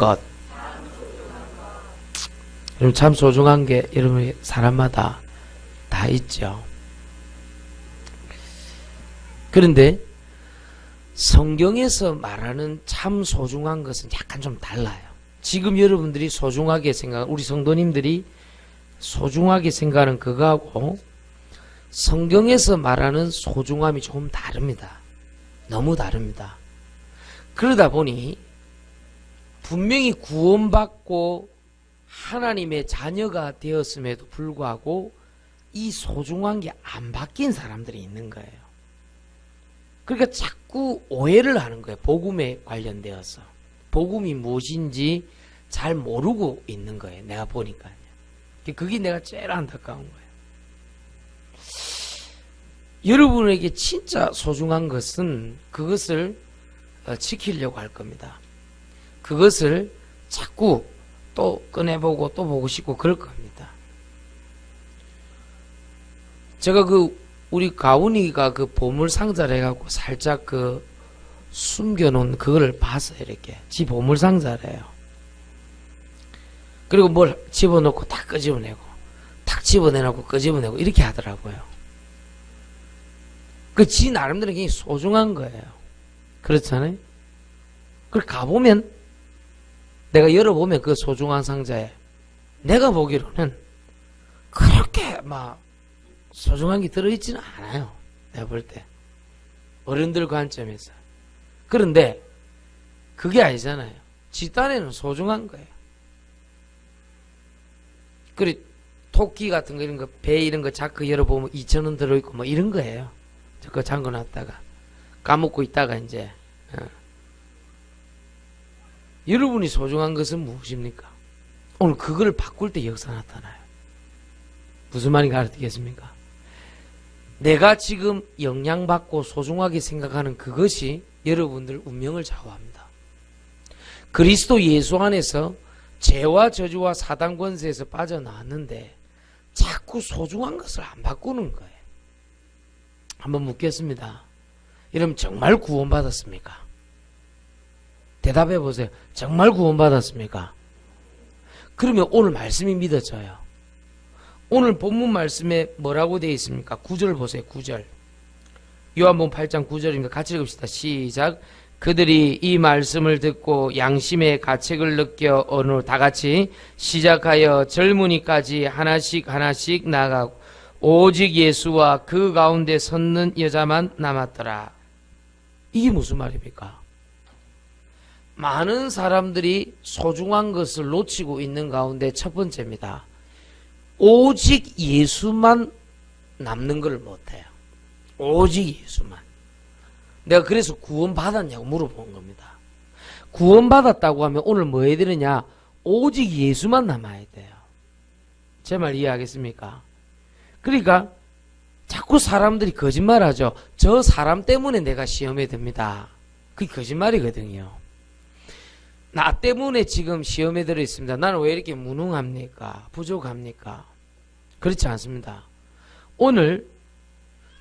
것. 여러분, 참 소중한 게 여러분 사람마다 다 있죠. 그런데 성경에서 말하는 참 소중한 것은 약간 좀 달라요. 지금 여러분들이 소중하게 생각, 우리 성도님들이 소중하게 생각하는 그거하고 성경에서 말하는 소중함이 조금 다릅니다. 너무 다릅니다. 그러다 보니 분명히 구원받고 하나님의 자녀가 되었음에도 불구하고 이 소중한 게 안 바뀐 사람들이 있는 거예요. 그러니까 자꾸 오해를 하는 거예요. 복음에 관련되어서. 복음이 무엇인지 잘 모르고 있는 거예요. 내가 보니까요. 그게 내가 제일 안타까운 거예요. 여러분에게 진짜 소중한 것은 그것을 지키려고 할 겁니다. 그것을 자꾸 또 꺼내보고 또 보고 싶고 그럴 겁니다. 제가 우리 가훈이가 보물상자를 해갖고 살짝 숨겨놓은 그거를 봤어요. 이렇게. 지 보물상자래요. 그리고 뭘 집어넣고 탁 끄집어내고, 탁 집어내놓고 끄집어내고 이렇게 하더라고요. 지 나름대로 굉장히 소중한 거예요. 그렇잖아요? 그걸 가보면, 내가 열어보면 그 소중한 상자에, 내가 보기로는 그렇게 소중한 게 들어있지는 않아요. 내가 볼 때. 어른들 관점에서. 그런데 그게 아니잖아요. 지 딴에는 소중한 거예요. 그리고 토끼 같은 거 이런 거, 배 이런 거 자크 열어보면 2,000원 들어있고 이런 거예요. 그거 잠궈놨다가 까먹고 있다가 이제 여러분이 소중한 것은 무엇입니까? 오늘 그걸 바꿀 때 역사 나타나요. 무슨 말인가 알아듣겠습니까? 내가 지금 영향받고 소중하게 생각하는 그것이 여러분들 운명을 좌우합니다. 그리스도 예수 안에서 죄와 저주와 사단 권세에서 빠져나왔는데 자꾸 소중한 것을 안 바꾸는 거예요. 한번 묻겠습니다. 여러분 정말 구원받았습니까? 대답해 보세요. 정말 구원받았습니까? 그러면 오늘 말씀이 믿어져요. 오늘 본문 말씀에 뭐라고 되어 있습니까? 9절 보세요. 9절. 요한복음 8장 9절입니다. 같이 읽읍시다. 시작. 그들이 이 말씀을 듣고 양심의 가책을 느껴 어느 다 같이 시작하여 젊은이까지 하나씩 하나씩 나가고 오직 예수와 그 가운데 섰는 여자만 남았더라. 이게 무슨 말입니까? 많은 사람들이 소중한 것을 놓치고 있는 가운데 첫 번째입니다. 오직 예수만 남는 걸 못해요. 오직 예수만. 내가 그래서 구원받았냐고 물어본 겁니다. 구원받았다고 하면 오늘 뭐 해야 되느냐? 오직 예수만 남아야 돼요. 제 말 이해하겠습니까? 그러니까 자꾸 사람들이 거짓말하죠. 저 사람 때문에 내가 시험에 듭니다. 그게 거짓말이거든요. 나 때문에 지금 시험에 들어 있습니다. 나는 왜 이렇게 무능합니까? 부족합니까? 그렇지 않습니다. 오늘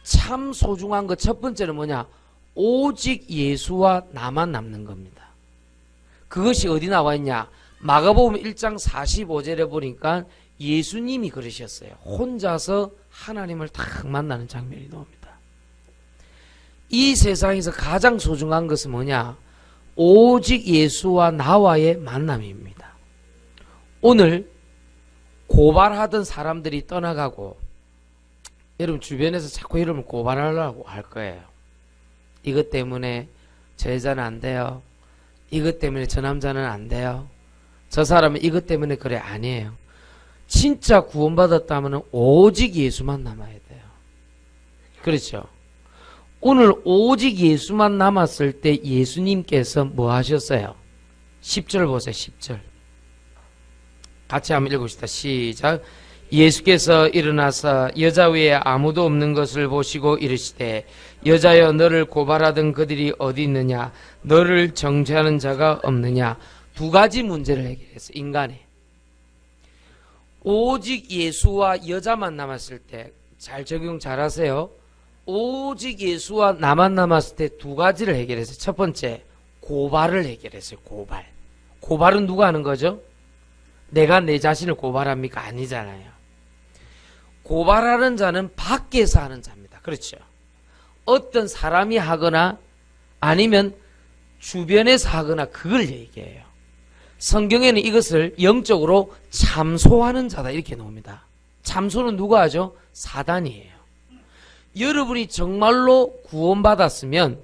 참 소중한 것 첫 번째는 뭐냐? 오직 예수와 나만 남는 겁니다. 그것이 어디 나와 있냐? 마가복음 1장 45절에 보니까 예수님이 그러셨어요. 혼자서 하나님을 딱 만나는 장면이 나옵니다. 이 세상에서 가장 소중한 것은 뭐냐? 오직 예수와 나와의 만남입니다. 오늘 고발하던 사람들이 떠나가고 여러분 주변에서 자꾸 여러분 고발하려고 할 거예요. 이것 때문에 저 여자는 안 돼요. 이것 때문에 저 남자는 안 돼요. 저 사람은 이것 때문에 그래. 아니에요. 진짜 구원받았다면 오직 예수만 남아야 돼요. 그렇죠? 오늘 오직 예수만 남았을 때 예수님께서 뭐 하셨어요? 10절 보세요. 10절. 같이 한번 읽읍시다. 시작. 예수께서 일어나서 여자 외에 아무도 없는 것을 보시고 이르시되 여자여 너를 고발하던 그들이 어디 있느냐? 너를 정죄하는 자가 없느냐? 두 가지 문제를 해결했어요. 인간의. 오직 예수와 여자만 남았을 때 잘 적용 잘하세요. 오직 예수와 나만 남았을 때 두 가지를 해결했어요. 첫 번째 고발을 해결했어요. 고발. 고발은 누가 하는 거죠? 내가 내 자신을 고발합니까? 아니잖아요. 고발하는 자는 밖에서 하는 자입니다. 그렇죠. 어떤 사람이 하거나 아니면 주변에서 하거나 그걸 얘기해요. 성경에는 이것을 영적으로 참소하는 자다 이렇게 나옵니다. 참소는 누가 하죠? 사단이에요. 여러분이 정말로 구원받았으면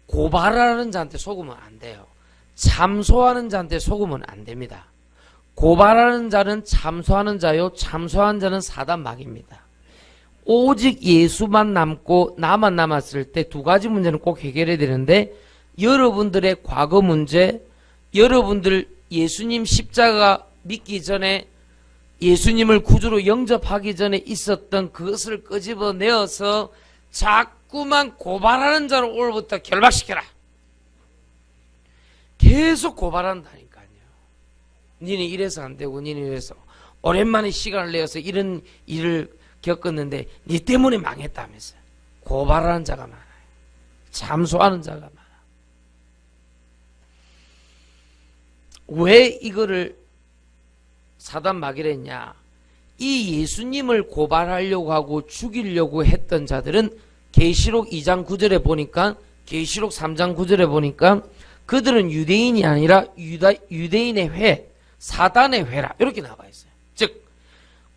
고발하는 자한테 속으면 안 돼요. 참소하는 자한테 속으면 안 됩니다. 고발하는 자는 참소하는 자요, 참소하는 자는 사단막입니다. 오직 예수만 남고 나만 남았을 때 두 가지 문제는 꼭 해결해야 되는데, 여러분들의 과거 문제, 여러분들 예수님 십자가 믿기 전에 예수님을 구주로 영접하기 전에 있었던 그것을 끄집어내어서 자꾸만 고발하는 자를 오늘부터 결박시켜라. 계속 고발한다니까요. 니는 이래서 안 되고 니는 이래서 오랜만에 시간을 내어서 이런 일을 겪었는데 니 때문에 망했다면서요. 고발하는 자가 많아요. 참소하는 자가 많아요. 왜 이거를 사단 막이라 했냐? 이 예수님을 고발하려고 하고 죽이려고 했던 자들은 계시록 2장 9절에 보니까, 계시록 3장 9절에 보니까 그들은 유대인이 아니라 유대인의 회, 사단의 회라 이렇게 나와 있어요. 즉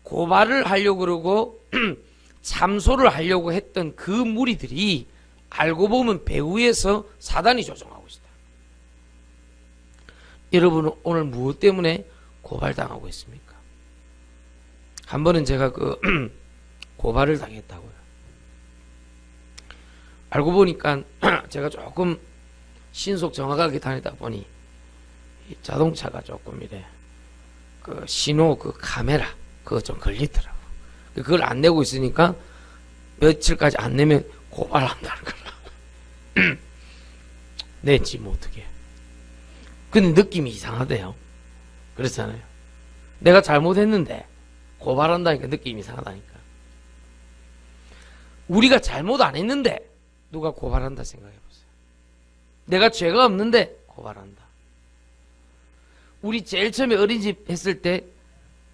고발을 하려고 그러고 참소를 하려고 했던 그 무리들이 알고 보면 배후에서 사단이 조종하고 있다. 여러분은 오늘 무엇 때문에 고발당하고 있습니까? 한 번은 제가 고발을 당했다고요. 알고 보니까 제가 조금 신속 정확하게 다니다 보니 자동차가 조금 이래 신호 카메라 그거 좀 걸리더라고. 그걸 안 내고 있으니까 며칠까지 안 내면 고발한다는 거라. 냈지 뭐 어떻게. 근데 느낌이 이상하대요. 그렇잖아요. 내가 잘못했는데 고발한다니까 느낌이 이상하다니까. 우리가 잘못 안 했는데 누가 고발한다 생각해보세요. 내가 죄가 없는데 고발한다. 우리 제일 처음에 어린이집 했을 때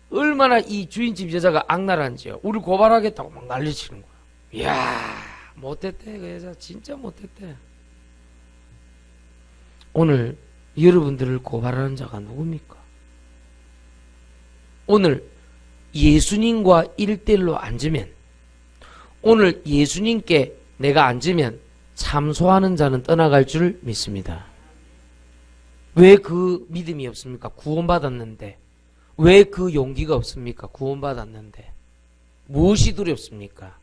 얼마나 이 주인집 여자가 악랄한지요. 우리 고발하겠다고 막 난리치는 거야. 이야 못했대. 그 여자 진짜 못했대. 오늘 여러분들을 고발하는 자가 누굽니까? 오늘 예수님과 1대1로 앉으면, 오늘 예수님께 내가 앉으면 참소하는 자는 떠나갈 줄 믿습니다. 왜 그 믿음이 없습니까? 구원받았는데. 왜 그 용기가 없습니까? 구원받았는데. 무엇이 두렵습니까?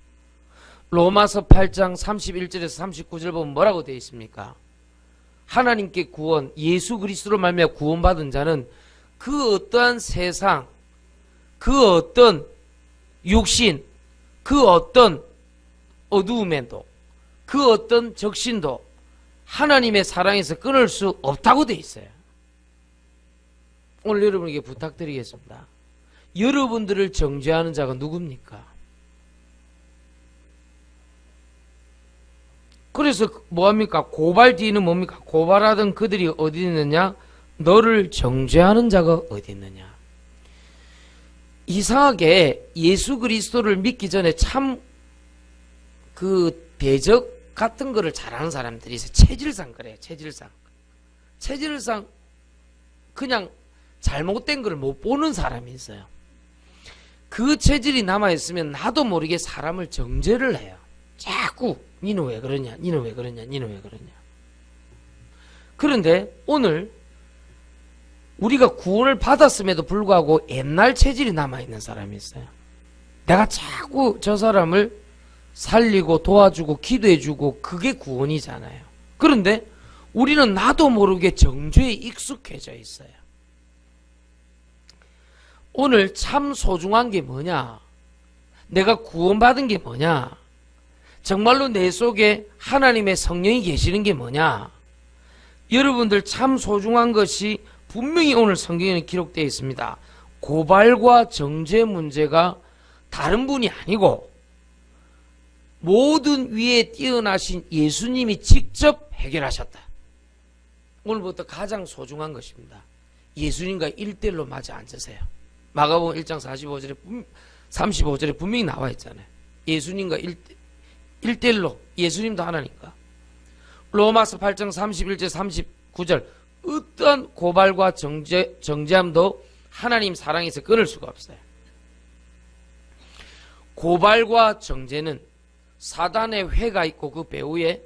로마서 8장 31절에서 39절 보면 뭐라고 되어 있습니까? 하나님께 구원, 예수 그리스도로 말미암아 구원받은 자는 그 어떠한 세상, 그 어떤 육신, 그 어떤 어두움에도, 그 어떤 적신도 하나님의 사랑에서 끊을 수 없다고 되어 있어요. 오늘 여러분에게 부탁드리겠습니다. 여러분들을 정죄하는 자가 누굽니까? 그래서 뭐합니까? 고발 뒤는 뭡니까? 고발하던 그들이 어디 있느냐? 너를 정죄하는 자가 어디 있느냐? 이상하게 예수 그리스도를 믿기 전에 참 대적 같은 거를 잘하는 사람들이 있어요. 체질상 그래요. 체질상 그냥 잘못된 걸 못 보는 사람이 있어요. 그 체질이 남아있으면 나도 모르게 사람을 정죄를 해요. 자꾸 니는 왜 그러냐, 니는 왜 그러냐, 니는 왜 그러냐. 그런데 오늘 우리가 구원을 받았음에도 불구하고 옛날 체질이 남아있는 사람이 있어요. 내가 자꾸 저 사람을 살리고 도와주고 기도해주고 그게 구원이잖아요. 그런데 우리는 나도 모르게 정죄에 익숙해져 있어요. 오늘 참 소중한 게 뭐냐? 내가 구원받은 게 뭐냐? 정말로 내 속에 하나님의 성령이 계시는 게 뭐냐? 여러분들 참 소중한 것이 분명히 오늘 성경에는 기록되어 있습니다. 고발과 정죄 문제가 다른 분이 아니고 모든 위에 뛰어나신 예수님이 직접 해결하셨다. 오늘부터 가장 소중한 것입니다. 예수님과 1대1로 맞아 앉으세요. 마가복음 1장 35절에 분명히 나와 있잖아요. 예수님과 1대1로, 예수님도 하나니까. 로마서 8장 31절 39절, 어떠한 고발과 정죄함도 하나님 사랑에서 끊을 수가 없어요. 고발과 정죄는 사단의 회가 있고 그 배후에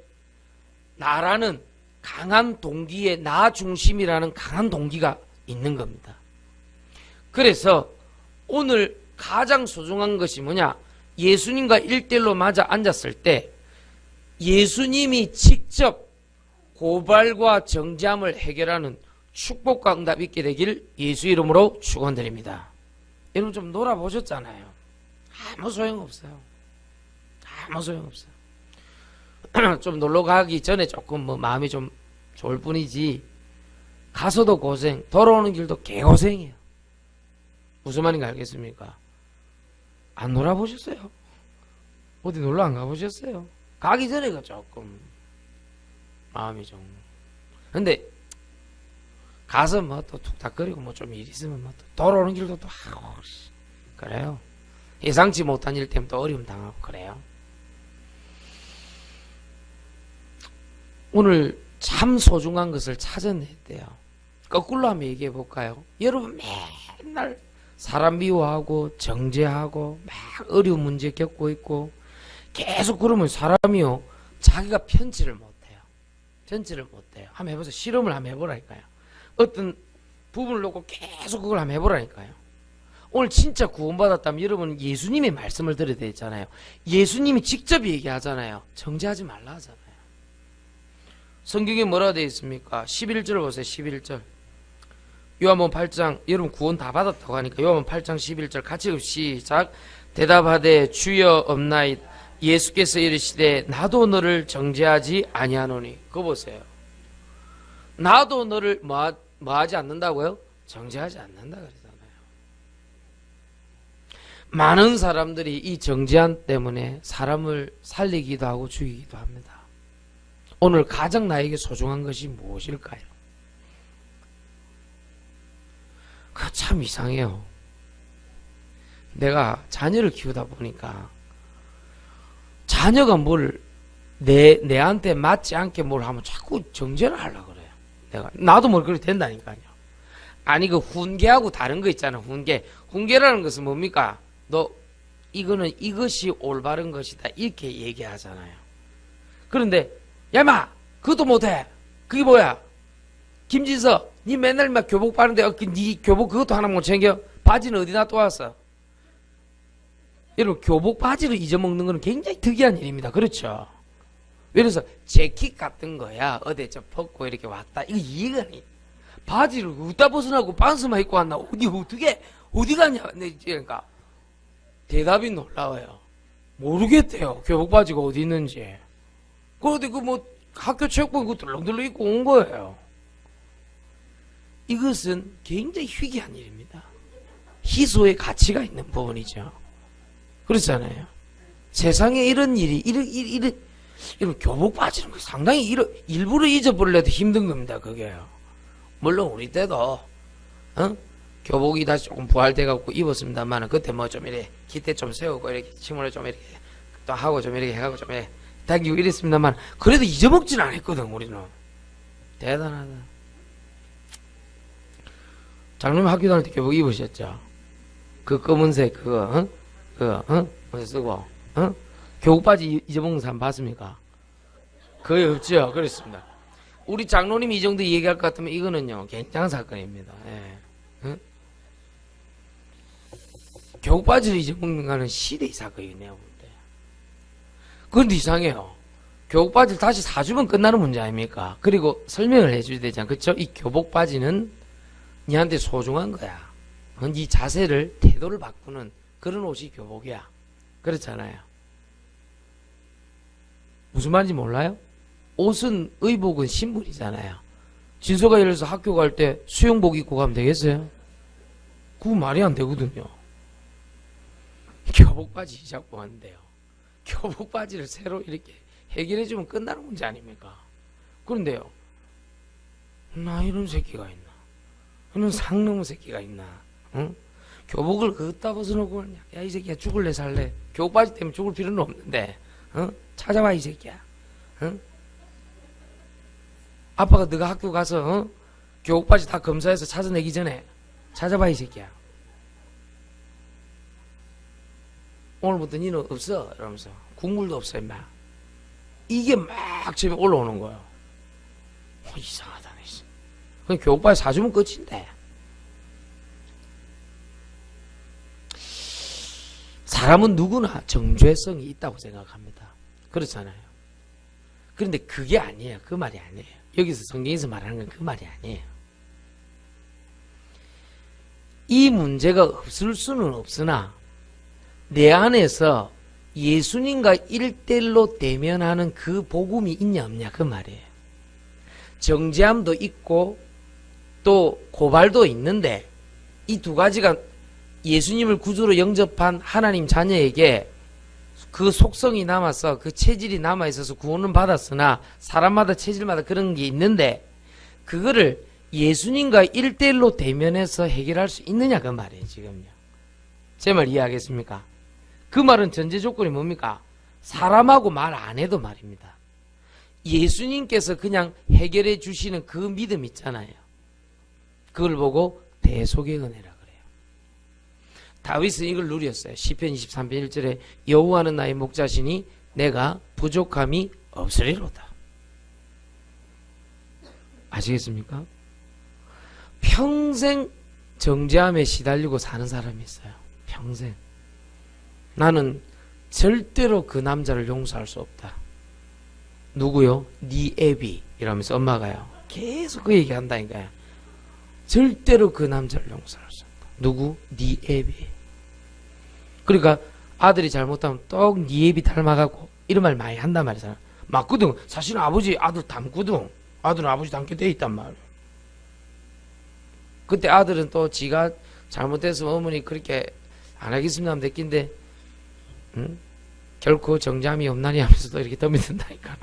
나라는 강한 동기에, 나 중심이라는 강한 동기가 있는 겁니다. 그래서 오늘 가장 소중한 것이 뭐냐? 예수님과 1대1로 맞아 앉았을 때 예수님이 직접 고발과 정죄함을 해결하는 축복과 응답이 있게 되길 예수 이름으로 축원드립니다. 여러분 좀 놀아보셨잖아요. 아무 소용없어요. 아무 소용없어요. 좀 놀러 가기 전에 조금 마음이 좀 좋을 뿐이지 가서도 고생, 돌아오는 길도 개고생이에요. 무슨 말인가 알겠습니까? 안 놀아보셨어요? 어디 놀러 안 가보셨어요? 가기 전에가 조금 마음이 좀. 근데 가서 또 툭탁거리고 좀 일 있으면 또 돌아오는 길도 또 하고 그래요. 예상치 못한 일 때문에 또 어려움 당하고 그래요. 오늘 참 소중한 것을 찾아냈대요. 거꾸로 한번 얘기해 볼까요? 여러분 맨날 사람 미워하고 정죄하고 막 어려운 문제 겪고 있고 계속 그러면 사람이요 자기가 편치를 못해요. 편치를 못해요. 한번 해보세요. 실험을 한번 해보라니까요. 어떤 부분을 놓고 계속 그걸 한번 해보라니까요. 오늘 진짜 구원받았다면 여러분 예수님의 말씀을 들어야 되잖아요. 예수님이 직접 얘기하잖아요. 정죄하지 말라 하잖아요. 성경에 뭐라 되어 있습니까? 11절 보세요. 11절. 요한복음 8장, 여러분 구원 다 받았다고 하니까 요한복음 8장 11절 같이 시작. 대답하되 주여 없나이다. 예수께서 이르시되 나도 너를 정죄하지 아니하노니. 그거 보세요. 나도 너를 뭐하지 않는다고요? 정죄하지 않는다 그러잖아요. 많은 사람들이 이 정죄함 때문에 사람을 살리기도 하고 죽이기도 합니다. 오늘 가장 나에게 소중한 것이 무엇일까요? 그 참 이상해요. 내가 자녀를 키우다 보니까 자녀가 뭘 내한테 맞지 않게 뭘 하면 자꾸 정죄를 하려고 그래요. 나도 뭘 그렇게 된다니까요. 아니 그 훈계하고 다른 거 있잖아. 훈계라는 것은 뭡니까? 너 이거는 이것이 올바른 것이다 이렇게 얘기하잖아요. 그런데 야마 그것도 못해. 그게 뭐야? 김진서 니 맨날 막 교복 바르는데 니 교복 그것도 하나 못 챙겨? 바지는 어디 놔둬왔어? 여러분 교복 바지를 잊어먹는 건 굉장히 특이한 일입니다. 그렇죠? 그래서 재킷 같은 거야 어디 저 벗고 이렇게 왔다 이거 이해가 안 해. 바지를 어디다 벗어나고 반스만 입고 왔나 어디 가냐? 그러니까 대답이 놀라워요. 모르겠대요. 교복 바지가 어디 있는지. 그런데 학교 체육복 그거 덜렁덜렁 입고 온 거예요. 이것은 굉장히 희귀한 일입니다. 희소의 가치가 있는 부분이죠. 그렇잖아요. 세상에 이런 일이 이런 교복 바지는 상당히 일부러 잊어버리려도 힘든 겁니다. 그게요. 물론 우리 때도 교복이 다시 조금 부활돼 갖고 입었습니다만 그때 좀 이렇게 기대 좀 세우고 이렇게 침을 좀 이렇게 또 하고 좀 이렇게 해가고 좀 이렇게 당기고 이랬습니다만 그래도 잊어먹지는 않았거든. 우리는 대단하다. 장로님 학교 다닐 때 교복 입으셨죠? 그 검은색 그거 어디 쓰고 교복 바지 잊어먹는 사람 봤습니까? 거의 없죠. 그렇습니다. 우리 장로님이 이 정도 얘기할 것 같으면 이거는요 굉장한 사건입니다. 예. 교복 바지를 잊어먹는 거는 시대의 사건이네요. 그런데 이상해요. 교복 바지를 다시 사주면 끝나는 문제 아닙니까? 그리고 설명을 해줘야 되잖아. 그렇죠? 이 교복 바지는 니한테 소중한 거야. 네 자세를 태도를 바꾸는 그런 옷이 교복이야. 그렇잖아요. 무슨 말인지 몰라요? 옷은 의복은 신분이잖아요. 진서가 예를 들어서 학교 갈 때 수영복 입고 가면 되겠어요? 그거 말이 안 되거든요. 교복 바지 잡고 왔는데요. 교복 바지를 새로 이렇게 해결해주면 끝나는 문제 아닙니까? 그런데요, 나 이런 새끼가 있나? 그는 상놈의 새끼가 있나? 응? 교복을 그따 벗어놓고 그러냐? 야, 이 새끼야, 죽을래 살래? 교복 바지 때문에 죽을 필요는 없는데, 응? 찾아봐, 이 새끼야. 응? 아빠가 너가 학교 가서, 응? 교복 바지 다 검사해서 찾아내기 전에 찾아봐, 이 새끼야. 오늘부터 니는 없어. 이러면서. 국물도 없어, 임마. 이게 막 집에 올라오는 거예요. 이상하다. 그냥 교복 바지 사주면 끝인데. 사람은 누구나 정죄성이 있다고 생각합니다. 그렇잖아요. 그런데 그게 아니에요. 그 말이 아니에요. 여기서 성경에서 말하는 건 그 말이 아니에요. 이 문제가 없을 수는 없으나 내 안에서 예수님과 일대일로 대면하는 그 복음이 있냐 없냐 그 말이에요. 정죄함도 있고 또 고발도 있는데 이 두 가지가 예수님을 구주로 영접한 하나님 자녀에게 그 속성이 남아서 그 체질이 남아있어서 구원은 받았으나 사람마다 체질마다 그런 게 있는데 그거를 예수님과 1대1로 대면해서 해결할 수 있느냐 그 말이에요. 지금요. 제 말 이해하겠습니까? 그 말은 전제 조건이 뭡니까? 사람하고 말 안 해도 말입니다. 예수님께서 그냥 해결해 주시는 그 믿음 있잖아요. 그걸 보고 대속의 은혜라 그래요. 다윗은 이걸 누렸어요. 시편 23편 1절에 여호와는 나의 목자시니 내가 부족함이 없으리로다. 아시겠습니까? 평생 정죄함에 시달리고 사는 사람이 있어요. 평생. 나는 절대로 그 남자를 용서할 수 없다. 누구요? 네 애비 이러면서 엄마가요. 계속 그 얘기한다니까요. 절대로 그 남자를 용서할 수 없다. 누구? 네 애비. 그러니까 아들이 잘못하면 똑 네 애비 닮아가고 이런 말 많이 한단 말이잖아. 맞거든. 사실은 아버지 아들 닮거든. 아들은 아버지 닮게 돼 있단 말이야. 그때 아들은 또 지가 잘못해서 어머니 그렇게 안 하겠습니다 하면 됐긴데 응? 결코 정잠이 없나니 하면서도 이렇게 덤비든다니까.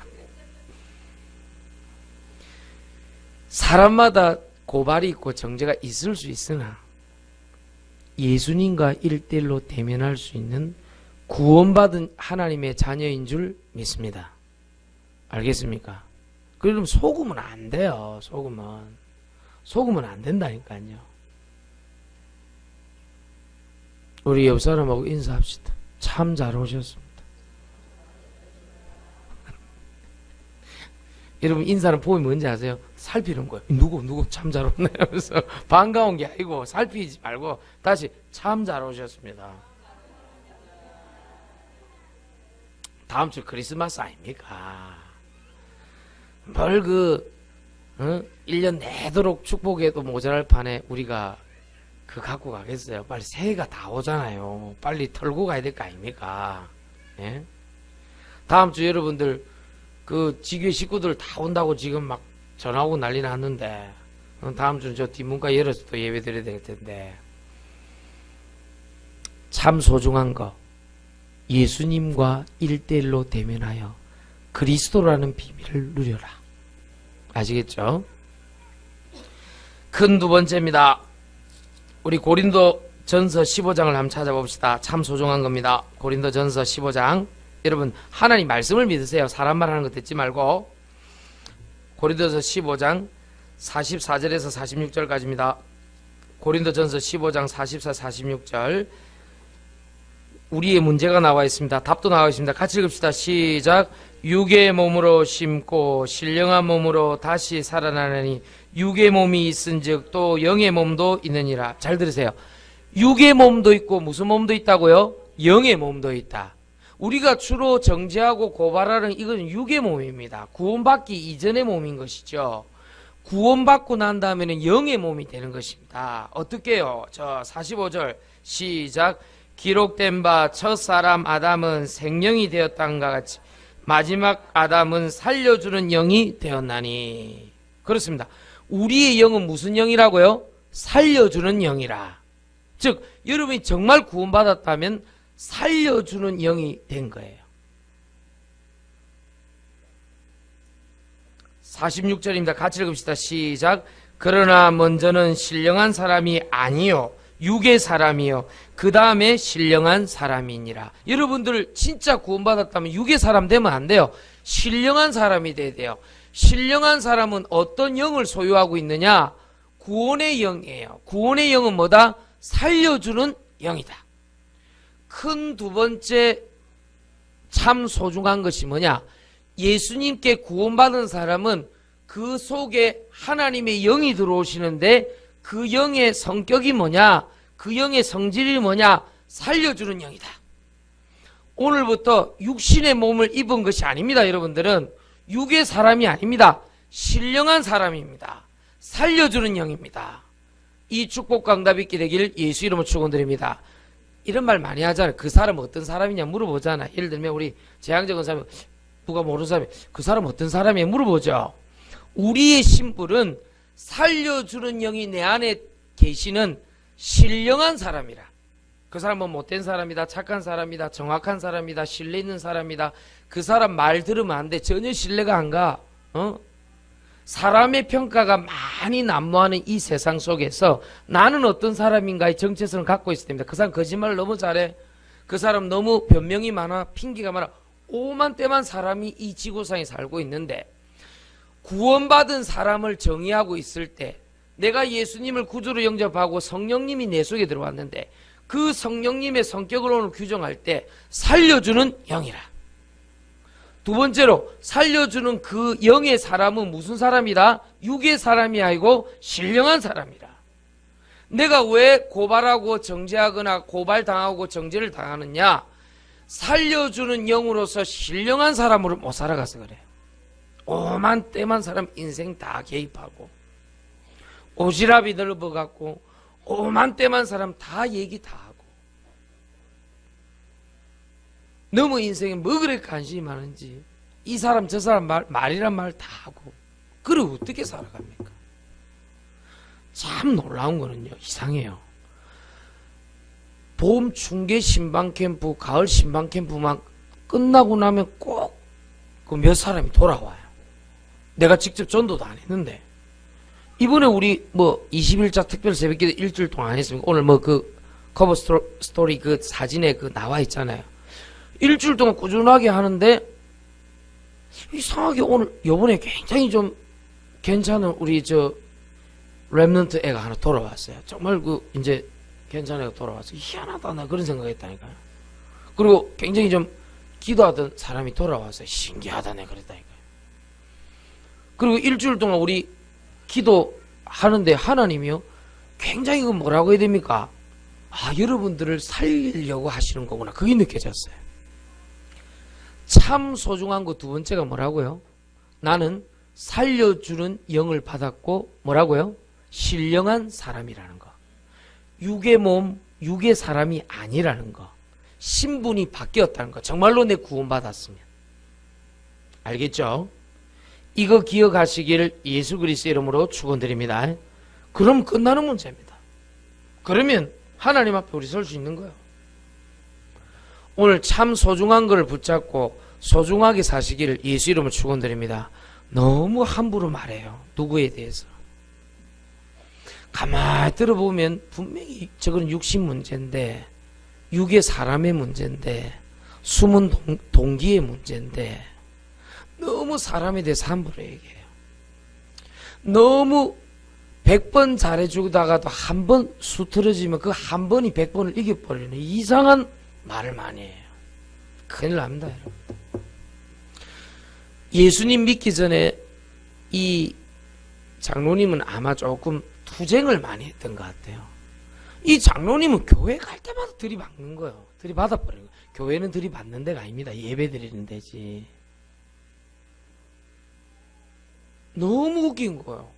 사람마다 고발이 있고 정죄가 있을 수 있으나 예수님과 1대1로 대면할 수 있는 구원받은 하나님의 자녀인 줄 믿습니다. 알겠습니까? 그럼 속으면 안 돼요. 속으면 안 된다니까요. 우리 옆 사람하고 인사합시다. 참 잘 오셨습니다. 여러분 인사는 폼이 뭔지 아세요? 살피는 거예요. 누구 참 잘 오네 하면서 반가운 게 아니고 살피지 말고 다시 참 잘 오셨습니다. 다음 주 크리스마스 아닙니까? 뭘 1년 내도록 축복해도 모자랄 판에 우리가 그 갖고 가겠어요? 빨리 새해가 다 오잖아요. 빨리 털고 가야 될 거 아닙니까? 예? 다음 주 여러분들 그 지교회 식구들 다 온다고 지금 막 전화하고 난리 났는데 다음 주는 저 뒷문가 열어서 또 예배 드려야 될 텐데 참 소중한 거 예수님과 1대1로 대면하여 그리스도라는 비밀을 누려라. 아시겠죠? 큰 두 번째입니다. 우리 고린도 전서 15장을 한번 찾아봅시다. 참 소중한 겁니다. 고린도 전서 15장. 여러분 하나님 말씀을 믿으세요. 사람 말하는 거 듣지 말고. 고린도전서 15장 44절에서 46절까지입니다. 고린도전서 15장 44, 46절. 우리의 문제가 나와 있습니다. 답도 나와 있습니다. 같이 읽읍시다. 시작. 육의 몸으로 심고 신령한 몸으로 다시 살아나느니 육의 몸이 있은즉 또 영의 몸도 있느니라. 잘 들으세요. 육의 몸도 있고 무슨 몸도 있다고요? 영의 몸도 있다. 우리가 주로 정죄하고 고발하는 이건 육의 몸입니다. 구원받기 이전의 몸인 것이죠. 구원받고 난 다음에는 영의 몸이 되는 것입니다. 어떻게요? 저 45절 시작. 기록된 바 첫사람 아담은 생명이 되었단가 같이 마지막 아담은 살려주는 영이 되었나니. 그렇습니다. 우리의 영은 무슨 영이라고요? 살려주는 영이라. 즉 여러분이 정말 구원받았다면 살려주는 영이 된 거예요. 46절입니다. 같이 읽읍시다. 시작. 그러나 먼저는 신령한 사람이 아니요 육의 사람이요 그 다음에 신령한 사람이니라. 여러분들 진짜 구원받았다면 육의 사람 되면 안 돼요. 신령한 사람이 돼야 돼요. 신령한 사람은 어떤 영을 소유하고 있느냐? 구원의 영이에요. 구원의 영은 뭐다? 살려주는 영이다. 큰 두 번째 참 소중한 것이 뭐냐? 예수님께 구원받은 사람은 그 속에 하나님의 영이 들어오시는데 그 영의 성격이 뭐냐? 그 영의 성질이 뭐냐? 살려주는 영이다. 오늘부터 육신의 몸을 입은 것이 아닙니다. 여러분들은 육의 사람이 아닙니다. 신령한 사람입니다. 살려주는 영입니다. 이 축복과 응답이 있게 되길 예수 이름으로 축원드립니다. 이런 말 많이 하잖아요. 그 사람 어떤 사람이냐 물어보잖아. 예를 들면 우리 재앙적인 사람이 누가 모르는 사람이 그 사람 어떤 사람이냐 물어보죠. 우리의 신분은 살려주는 영이 내 안에 계시는 신령한 사람이라. 그 사람은 못된 사람이다, 착한 사람이다, 정확한 사람이다, 신뢰 있는 사람이다. 그 사람 말 들으면 안 돼. 전혀 신뢰가 안 가. 사람의 평가가 많이 난무하는 이 세상 속에서 나는 어떤 사람인가의 정체성을 갖고 있어야 됩니다. 그 사람 거짓말을 너무 잘해. 그 사람 너무 변명이 많아. 핑계가 많아. 오만 때만 사람이 이 지구상에 살고 있는데 구원받은 사람을 정의하고 있을 때 내가 예수님을 구주로 영접하고 성령님이 내 속에 들어왔는데 그 성령님의 성격을 오늘 규정할 때 살려주는 영이라. 두 번째로 살려주는 그 영의 사람은 무슨 사람이다? 육의 사람이 아니고 신령한 사람이라. 내가 왜 고발하고 정죄하거나 고발당하고 정죄를 당하느냐? 살려주는 영으로서 신령한 사람으로 못 살아가서 그래. 오만 때만 사람 인생 다 개입하고 오지랖이 넓어갖고 오만 때만 사람 다 얘기 다 하고 너무 인생에 뭐 그렇게 관심이 많은지 이 사람 저 사람 말이란 말 다 하고 그래 어떻게 살아갑니까? 참 놀라운 거는요 이상해요. 봄 중계 신방 캠프 가을 신방 캠프만 끝나고 나면 꼭 그 몇 사람이 돌아와요. 내가 직접 전도도 안 했는데 이번에 우리 뭐 20일자 특별 새벽기도 일주일 동안 안 했습니까? 오늘 뭐 그 커버 스토리 그 사진에 그 나와 있잖아요. 일주일 동안 꾸준하게 하는데 이상하게 오늘 요번에 굉장히 좀 괜찮은 우리 저 랩넌트 애가 하나 돌아왔어요. 정말 그 이제 괜찮은 애가 돌아왔어요. 희한하다 나 그런 생각했다니까요. 그리고 굉장히 좀 기도하던 사람이 돌아왔어요. 신기하다 내 그랬다니까요. 그리고 일주일 동안 우리 기도하는데 하나님이요 굉장히 그 뭐라고 해야 됩니까? 아 여러분들을 살리려고 하시는 거구나 그게 느껴졌어요. 참 소중한 거 두 번째가 뭐라고요? 나는 살려주는 영을 받았고 뭐라고요? 신령한 사람이라는 거. 육의 몸, 육의 사람이 아니라는 거. 신분이 바뀌었다는 거. 정말로 내 구원받았으면. 알겠죠? 이거 기억하시기를 예수 그리스도 이름으로 축원드립니다. 그럼 끝나는 문제입니다. 그러면 하나님 앞에 우리 설 수 있는 거예요. 오늘 참 소중한 걸 붙잡고 소중하게 사시기를 예수 이름으로 축원드립니다. 너무 함부로 말해요. 누구에 대해서. 가만히 들어보면 분명히 저건 육신 문제인데 육의 사람의 문제인데 숨은 동기의 문제인데 너무 사람에 대해서 함부로 얘기해요. 너무 100번 잘해주다가도 한 번 수틀어지면 그 한 번이 100번을 이겨버리는 이상한 말을 많이 해요. 큰일 납니다, 여러분. 예수님 믿기 전에 이 장로님은 아마 조금 투쟁을 많이 했던 것 같아요. 이 장로님은 교회 갈 때마다 들이받는 거예요. 들이받아버리는 거예요. 교회는 들이받는 데가 아닙니다. 예배 드리는 데지. 너무 웃긴 거예요.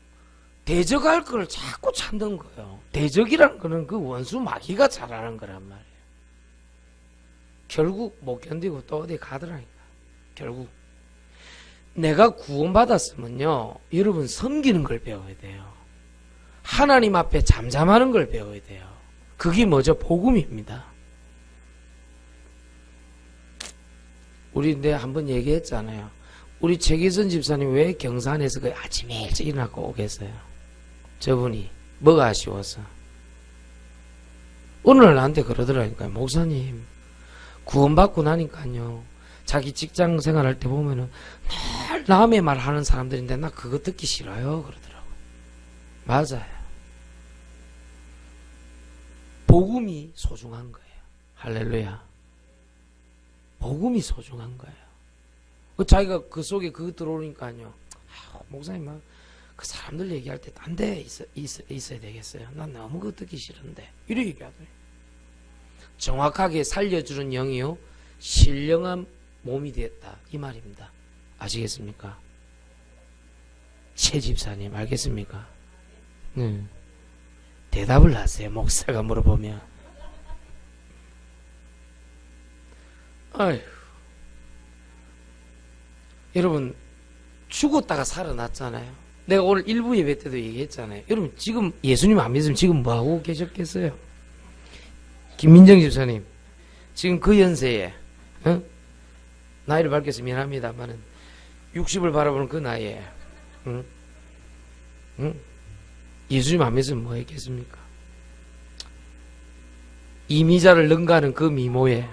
대적할 걸 자꾸 찾는 거예요. 대적이라는 거는 그 원수 마귀가 잘하는 거란 말이에요. 결국 못 견디고 또 어디 가더라니까. 결국 내가 구원받았으면요 여러분 섬기는 걸 배워야 돼요. 하나님 앞에 잠잠하는 걸 배워야 돼요. 그게 뭐죠? 복음입니다. 우리 내가 한번 얘기했잖아요. 우리 최기선 집사님 왜 경산에서 그 아침에 일찍 일어나고 오겠어요? 저분이 뭐가 아쉬워서 오늘 나한테 그러더라니까요. 목사님, 구원받고 나니까요, 자기 직장 생활할 때 보면은 늘 남의 말 하는 사람들인데 나 그거 듣기 싫어요 그러더라고. 맞아요. 복음이 소중한 거예요. 할렐루야. 복음이 소중한 거예요. 자기가 그 속에 그거 들어오니까요, 목사님 그 사람들 얘기할 때 딴 데 있어야 되겠어요. 난 너무 그거 듣기 싫은데 이렇게 얘기하더래요. 정확하게 살려주는 영이요, 신령한 몸이 되었다 이 말입니다. 아시겠습니까? 최 집사님 알겠습니까? 대답을 하세요. 목사가 물어보면. 아휴, 여러분 죽었다가 살아났잖아요. 내가 오늘 일부 예배 때도 얘기했잖아요. 여러분 지금 예수님 안 믿으면 지금 뭐하고 계셨겠어요? 김민정 집사님 지금 그 연세에 나이를 밝혀서 미안합니다만은 60을 바라보는 그 나이에 예수님 안 믿으면 뭐 했겠습니까? 이미자를 능가하는 그 미모에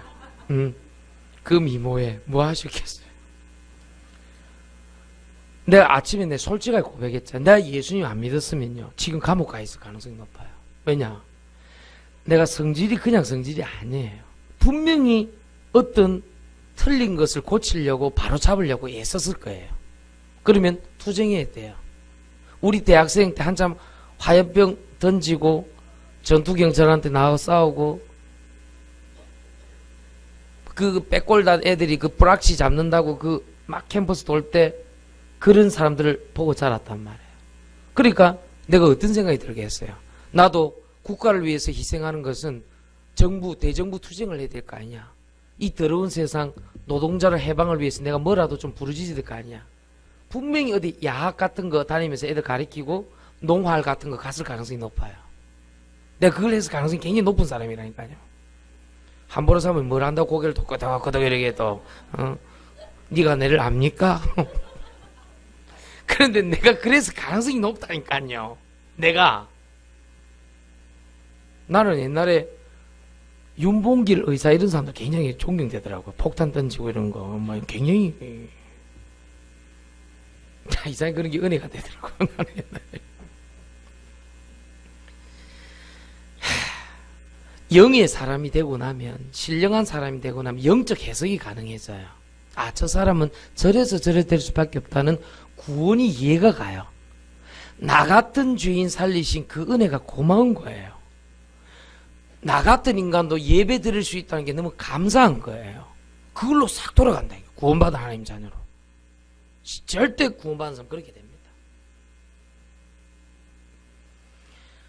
그 미모에 뭐 하셨겠어요? 내가 아침에 내 솔직하게 고백했잖아. 내가 예수님 안 믿었으면요 지금 감옥 가 있을 가능성이 높아요. 왜냐? 내가 성질이 그냥 성질이 아니에요. 분명히 어떤 틀린 것을 고치려고 바로 잡으려고 애썼을 거예요. 그러면 투쟁해야 돼요. 우리 대학생 때 한참 화염병 던지고 전투경찰한테 나와 싸우고 그 백골단 애들이 그 브락시 잡는다고 그 막 캠퍼스 돌 때 그런 사람들을 보고 자랐단 말이에요. 그러니까 내가 어떤 생각이 들겠어요. 나도 국가를 위해서 희생하는 것은 정부, 대정부 투쟁을 해야 될 거 아니냐. 이 더러운 세상 노동자를 해방을 위해서 내가 뭐라도 좀 부르짖어야 될 거 아니냐. 분명히 어디 야학 같은 거 다니면서 애들 가리키고 농활 같은 거 갔을 가능성이 높아요. 내가 그걸 해서 가능성이 굉장히 높은 사람이라니까요. 함부로 사면 뭘 한다고 고개를 토끄덕토끄덕 이렇게 또 네가 내를 압니까? 그런데 내가 그래서 가능성이 높다니까요. 나는 옛날에 윤봉길 의사 이런 사람들 굉장히 존경되더라고요. 폭탄 던지고 이런 거 뭐 굉장히 이상하게 그런 게 은혜가 되더라고요. 영의 사람이 되고 나면, 신령한 사람이 되고 나면 영적 해석이 가능해져요. 아, 저 사람은 저래서 저래 될 수밖에 없다는 구원이 이해가 가요. 나 같은 죄인 살리신 그 은혜가 고마운 거예요. 나 같은 인간도 예배 드릴 수 있다는 게 너무 감사한 거예요. 그걸로 싹 돌아간다. 구원받은 하나님 자녀로. 절대 구원받은 사람 그렇게 됩니다.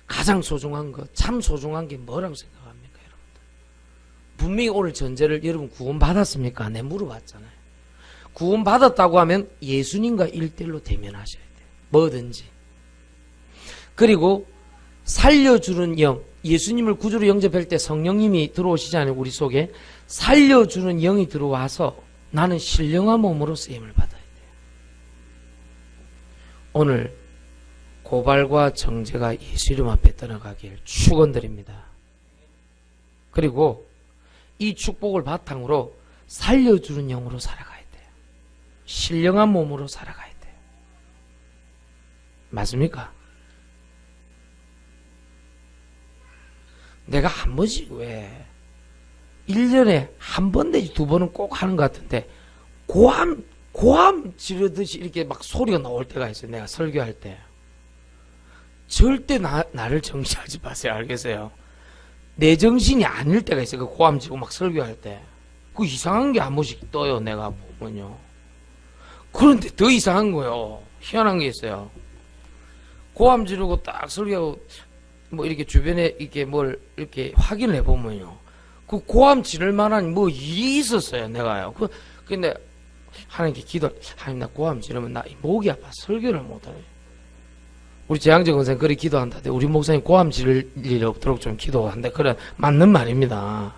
가장 소중한 것, 참 소중한 게 뭐라고 생각합니까, 여러분들? 분명히 오늘 전제를 여러분 구원받았습니까? 내 물어봤잖아요. 구원받았다고 하면 예수님과 1대1로 대면하셔야 돼요. 뭐든지. 그리고 살려주는 영, 예수님을 구주로 영접할 때 성령님이 들어오시잖아요. 우리 속에 살려주는 영이 들어와서 나는 신령한 몸으로 쓰임을 받아야 돼요. 오늘 고발과 정죄가 예수 이름 앞에 떠나가길 축원드립니다. 그리고 이 축복을 바탕으로 살려주는 영으로 살아가야 돼요. 신령한 몸으로 살아가야 돼요. 맞습니까? 내가 한 번씩 왜 1년에 한 번 내지 두 번은 꼭 하는 것 같은데 고함 지르듯이 이렇게 막 소리가 나올 때가 있어요. 내가 설교할 때. 절대 나를 정지하지 마세요. 알겠어요? 내 정신이 아닐 때가 있어요. 그 고함 지르고 막 설교할 때. 그 이상한 게 한 번씩 떠요. 내가 보면요. 그런데 더 이상한 거요. 희한한 게 있어요. 고함 지르고 딱 설교하고 뭐 이렇게 주변에 이렇게 뭘 이렇게 확인을 해보면요. 그 고함 지를 만한 뭐 일이 있었어요. 내가요. 근데 하나님께 하나님 나 고함 지르면 나 목이 아파 설교를 못하네. 우리 재앙정 권사님 그렇게 기도한다는데 우리 목사님 고함 지를 일이 없도록 좀 기도한다. 그래 맞는 말입니다.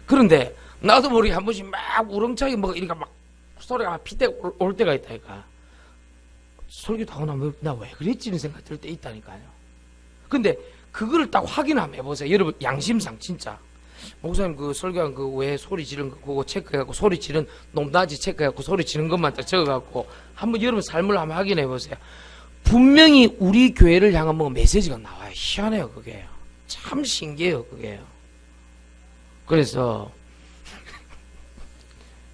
그런데 나도 모르게 한 번씩 막 우렁차게 뭐 이렇게 막 소리가 막 피대 올 때가 있다니까. 설교도 하고 나면 나 왜 그랬지? 이런 생각 들 때 있다니까요. 근데 그거를 딱 확인 한번 해보세요. 여러분 양심상 진짜 목사님 그 설교한 그 왜 소리 지른 거 그거 체크해갖고 소리 지른 높낮이 체크해갖고 소리 지른 것만 딱 적어갖고 한번 여러분 삶을 한번 확인해 보세요. 분명히 우리 교회를 향한 뭐 메시지가 나와요. 희한해요 그게요. 참 신기해요 그게요. 그래서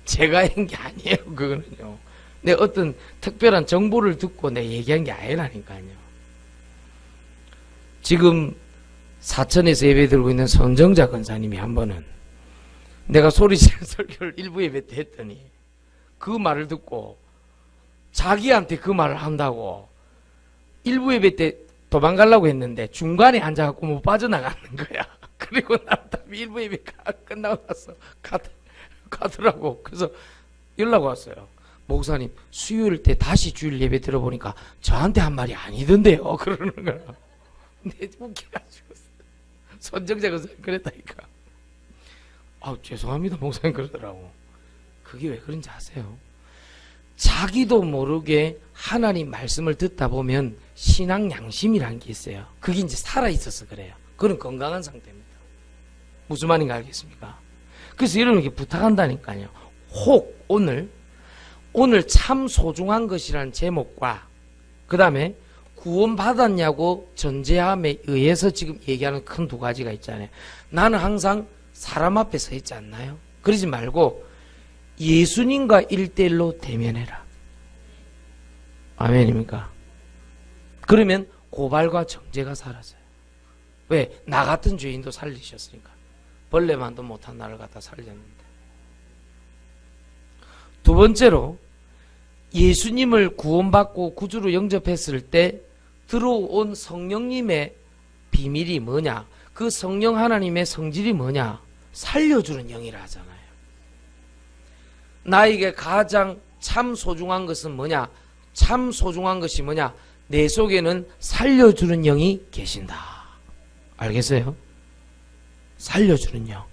제가 한 게 아니에요 그거는요. 내 어떤 특별한 정보를 듣고 내 얘기한 게 아니라니까요. 지금 사천에서 예배 드리고 있는 손정자 권사님이 한 번은 내가 소리 지른 설교를 일부 예배 때 했더니 그 말을 듣고 자기한테 그 말을 한다고 일부 예배 때 도망가려고 했는데 중간에 앉아갖고 못 빠져나가는 거야. 그리고 난 다음에 일부 예배가 끝나고 나서 가더라고. 그래서 연락 왔어요. 목사님 수요일 때 다시 주일 예배 들어보니까 저한테 한 말이 아니던데요. 그러는 거야. 내 웃겨가지고 손정자 권사님 그랬다니까. 아 죄송합니다 목사님 그러더라고. 그게 왜 그런지 아세요? 자기도 모르게 하나님 말씀을 듣다 보면 신앙 양심이라는 게 있어요. 그게 이제 살아있어서 그래요. 그건 건강한 상태입니다. 무슨 말인가 알겠습니까? 그래서 여러분에게 부탁한다니까요. 혹 오늘 참 소중한 것이라는 제목과 그 다음에 구원받았냐고 전제함에 의해서 지금 얘기하는 큰 두 가지가 있잖아요. 나는 항상 사람 앞에 서 있지 않나요? 그러지 말고 예수님과 1대1로 대면해라. 아멘입니까? 그러면 고발과 정죄가 사라져요. 왜? 나 같은 죄인도 살리셨으니까. 벌레만도 못한 나를 갖다 살렸는데. 두 번째로 예수님을 구원받고 구주로 영접했을 때 들어온 성령님의 비밀이 뭐냐? 그 성령 하나님의 성질이 뭐냐? 살려주는 영이라 하잖아요. 나에게 가장 참 소중한 것은 뭐냐? 참 소중한 것이 뭐냐? 내 속에는 살려주는 영이 계신다. 알겠어요? 살려주는 영.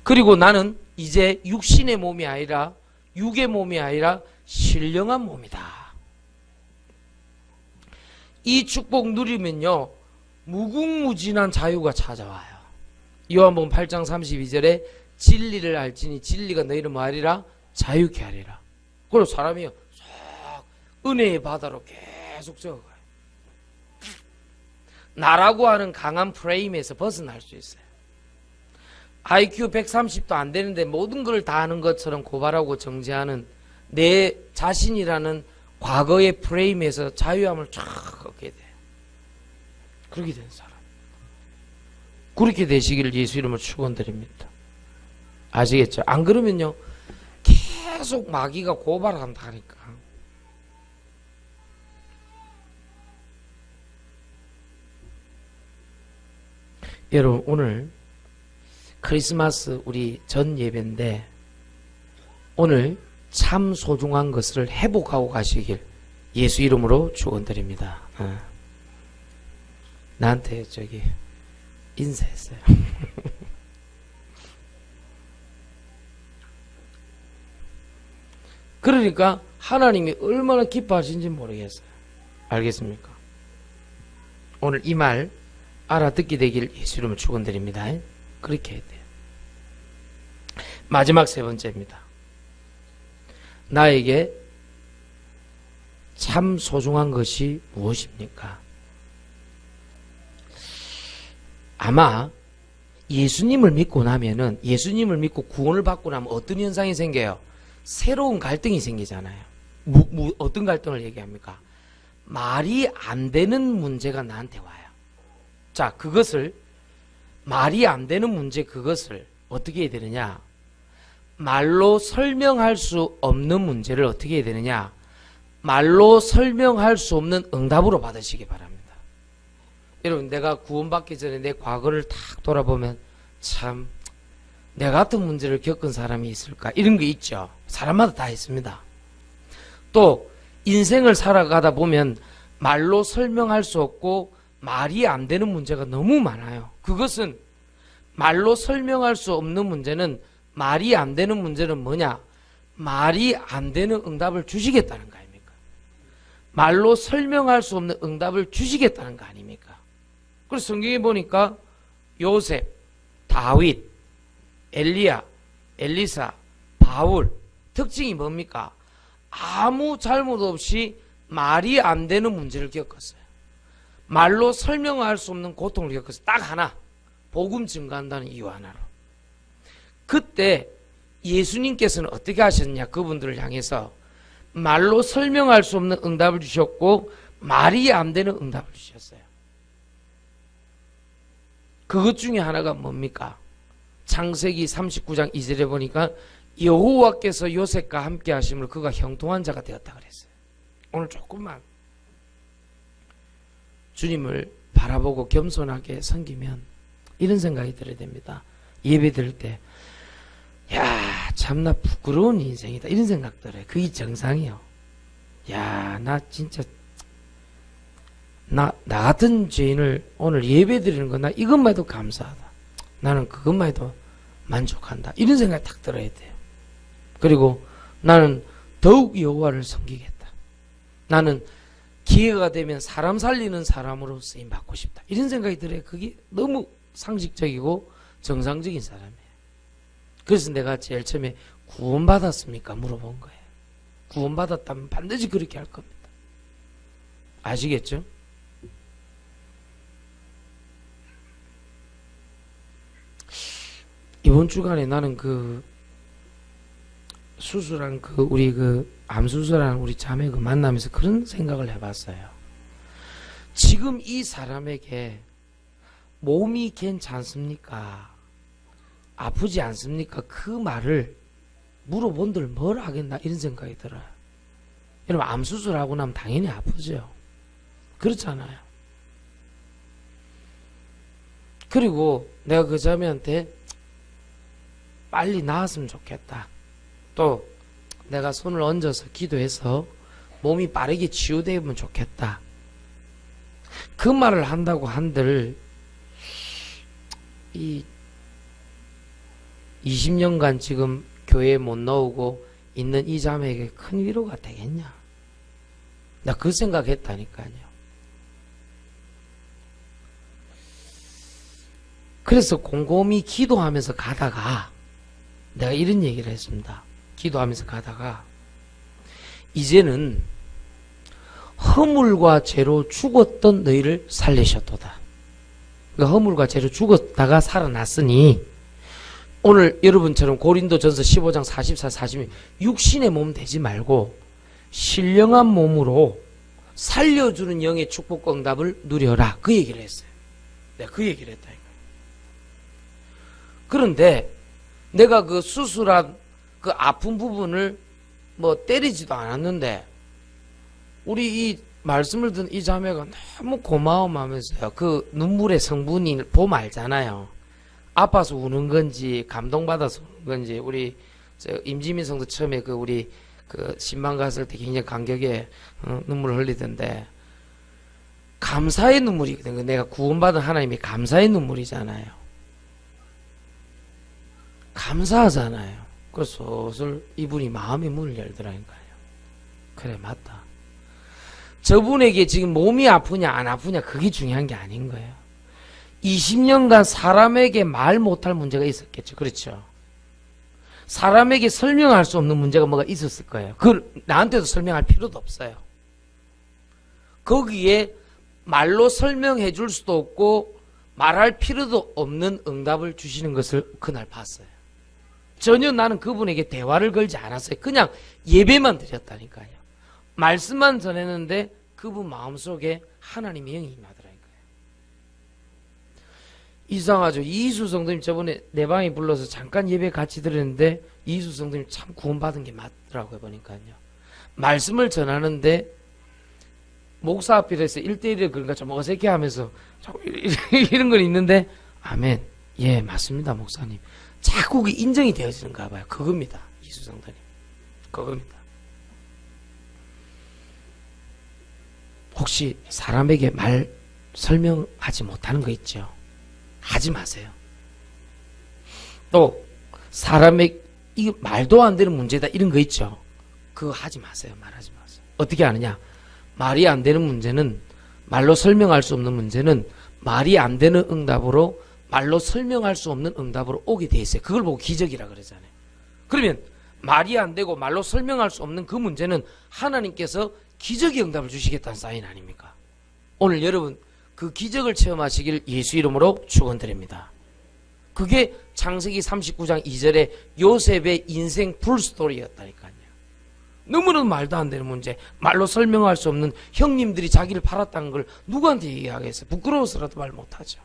그리고 나는 이제 육신의 몸이 아니라 육의 몸이 아니라 신령한 몸이다. 이 축복 누리면요 무궁무진한 자유가 찾아와요. 요한복음 8장 32절에 진리를 알지니 진리가 너희를 뭐하리라? 자유케 하리라. 그리고 사람이요 쏙 은혜의 바다로 계속 적어가요. 나라고 하는 강한 프레임에서 벗어날 수 있어요. IQ 130도 안 되는데 모든 걸 다 아는 것처럼 고발하고 정죄하는 내 자신이라는 과거의 프레임에서 자유함을 쫙 얻게 돼요. 그렇게 된 사람. 그렇게 되시기를 예수 이름으로 축원드립니다. 아시겠죠? 안 그러면요 계속 마귀가 고발한다니까. 여러분 오늘 크리스마스 우리 전 예배인데 오늘 참 소중한 것을 회복하고 가시길 예수 이름으로 축원드립니다. 나한테 저기 인사했어요. 그러니까 하나님이 얼마나 기뻐하신지 모르겠어요. 알겠습니까? 오늘 이 말 알아듣게 되길 예수 이름으로 축원드립니다. 그렇게 해야 돼요. 마지막 세 번째입니다. 나에게 참 소중한 것이 무엇입니까? 아마 예수님을 믿고 나면은 예수님을 믿고 구원을 받고 나면 어떤 현상이 생겨요? 새로운 갈등이 생기잖아요. 어떤 갈등을 얘기합니까? 말이 안 되는 문제가 나한테 와요. 자, 그것을 말이 안 되는 문제 그것을 어떻게 해야 되느냐? 말로 설명할 수 없는 문제를 어떻게 해야 되느냐? 말로 설명할 수 없는 응답으로 받으시기 바랍니다. 여러분 내가 구원받기 전에 내 과거를 탁 돌아보면 참 내 같은 문제를 겪은 사람이 있을까? 이런 게 있죠. 사람마다 다 있습니다. 또 인생을 살아가다 보면 말로 설명할 수 없고 말이 안 되는 문제가 너무 많아요. 그것은 말로 설명할 수 없는 문제는 말이 안 되는 문제는 뭐냐? 말이 안 되는 응답을 주시겠다는 거 아닙니까? 말로 설명할 수 없는 응답을 주시겠다는 거 아닙니까? 그래서 성경에 보니까 요셉, 다윗, 엘리야, 엘리사, 바울 특징이 뭡니까? 아무 잘못 없이 말이 안 되는 문제를 겪었어요. 말로 설명할 수 없는 고통을 겪었어요. 딱 하나, 복음 증가한다는 이유 하나로. 그때 예수님께서는 어떻게 하셨냐? 그분들을 향해서 말로 설명할 수 없는 응답을 주셨고 말이 안 되는 응답을 주셨어요. 그것 중에 하나가 뭡니까? 창세기 39장 2절에 보니까 여호와께서 요셉과 함께 하심으로 그가 형통한 자가 되었다 그랬어요. 오늘 조금만 주님을 바라보고 겸손하게 섬기면 이런 생각이 들어야 됩니다. 예배 드릴 때 야, 참나 부끄러운 인생이다 이런 생각 들어요. 그게 정상이요. 야, 나 진짜 나 같은 죄인을 오늘 예배 드리는 거 나 이것만 해도 감사하다. 나는 그것만 해도 만족한다. 이런 생각이 딱 들어야 돼요. 그리고 나는 더욱 여호와를 섬기겠다. 나는 기회가 되면 사람 살리는 사람으로 쓰임 받고 싶다. 이런 생각이 들어요. 그게 너무 상식적이고 정상적인 사람이에요. 그래서 내가 제일 처음에 구원받았습니까? 물어본 거예요. 구원받았다면 반드시 그렇게 할 겁니다. 아시겠죠? 이번 주간에 나는 수술한 우리 암 수술한 우리 자매 만나면서 그런 생각을 해봤어요. 지금 이 사람에게 몸이 괜찮습니까? 아프지 않습니까? 그 말을 물어본들 뭘 하겠나 이런 생각이 들어요. 여러분 암 수술하고 나면 당연히 아프죠. 그렇잖아요. 그리고 내가 그 자매한테 빨리 나았으면 좋겠다. 또 내가 손을 얹어서 기도해서 몸이 빠르게 치유되면 좋겠다. 그 말을 한다고 한들 이 20년간 지금 교회에 못 나오고 있는 이 자매에게 큰 위로가 되겠냐? 나 그 생각했다니까요. 그래서 곰곰이 기도하면서 가다가 내가 이런 얘기를 했습니다. 기도하면서 가다가 이제는 허물과 죄로 죽었던 너희를 살리셨도다. 그러니까 허물과 죄로 죽었다가 살아났으니 오늘 여러분처럼 고린도전서 15장 44, 46 육신의 몸 되지 말고 신령한 몸으로 살려주는 영의 축복과 응답을 누려라. 그 얘기를 했어요. 내가 그 얘기를 했다니까요. 그런데 내가 그 수술한 그 아픈 부분을 때리지도 않았는데 우리 이 말씀을 듣는 이 자매가 너무 고마워하면서요. 그 눈물의 성분이 보면 알잖아요. 아파서 우는 건지 감동받아서 우는 건지 우리 임지민 성도 처음에 우리 신방 갔을 때 굉장히 감격에 눈물을 흘리던데 감사의 눈물이거든요. 내가 구원받은 하나님이 감사의 눈물이잖아요. 감사하잖아요. 그래서 슬슬 이분이 마음의 문을 열더라니까요. 그래 맞다. 저분에게 지금 몸이 아프냐 안 아프냐 그게 중요한 게 아닌 거예요. 20년간 사람에게 말 못할 문제가 있었겠죠. 그렇죠. 사람에게 설명할 수 없는 문제가 뭐가 있었을 거예요. 그걸 나한테도 설명할 필요도 없어요. 거기에 말로 설명해 줄 수도 없고 말할 필요도 없는 응답을 주시는 것을 그날 봤어요. 전혀 나는 그분에게 대화를 걸지 않았어요. 그냥 예배만 드렸다니까요. 말씀만 전했는데 그분 마음속에 하나님의 영이 임하더라니까요. 이상하죠. 이수 성도님 저번에 내 방에 불러서 잠깐 예배 같이 드렸는데 이수 성도님 참 구원받은 게 맞더라고요. 보니까요. 말씀을 전하는데 목사 앞에서 1대1을 그러니까 좀 어색해 하면서 이런 건 있는데 아멘. 예 맞습니다 목사님. 자꾸 그게 인정이 되어지는가 봐요. 그겁니다. 이수 성도님. 그겁니다. 혹시 사람에게 말 설명하지 못하는 거 있죠? 하지 마세요. 또 사람에게 이거 말도 안 되는 문제다 이런 거 있죠? 그거 하지 마세요. 말하지 마세요. 어떻게 하느냐? 말이 안 되는 문제는, 말로 설명할 수 없는 문제는 말이 안 되는 응답으로, 말로 설명할 수 없는 응답으로 오게 돼 있어요. 그걸 보고 기적이라 그러잖아요. 그러면 말이 안 되고 말로 설명할 수 없는 그 문제는 하나님께서 기적의 응답을 주시겠다는 사인 아닙니까? 오늘 여러분 그 기적을 체험하시길 예수 이름으로 축원드립니다. 그게 창세기 39장 2절에 요셉의 인생 풀스토리였다니까요. 너무너무 말도 안 되는 문제, 말로 설명할 수 없는, 형님들이 자기를 팔았다는 걸 누구한테 얘기하겠어요? 부끄러워서라도 말 못하죠.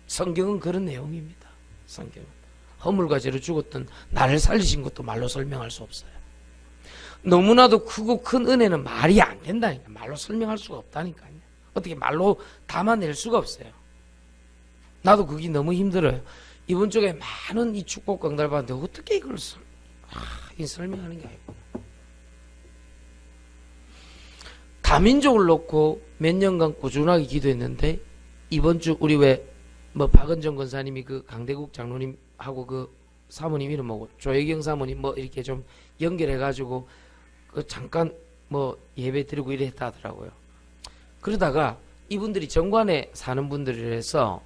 성경은 그런 내용입니다. 성경은 허물과 죄로 죽었던 나를 살리신 것도 말로 설명할 수 없어요. 너무나도 크고 큰 은혜는 말이 안 된다니까. 말로 설명할 수가 없다니까요. 어떻게 말로 담아낼 수가 없어요. 나도 그게 너무 힘들어요. 이번 주에 많은 이 축복 강달 받는데 어떻게 이걸 설명하는 게 아니고. 다민족을 놓고 몇 년간 꾸준하게 기도했는데, 이번 주 우리 박은정 권사님이 그 강대국 장로님하고 그 사모님 이름 뭐고 조혜경 사모님 이렇게 좀 연결해가지고 그 잠깐 예배 드리고 이래 했다 하더라고요. 그러다가 이분들이 정관에 사는 분들이라서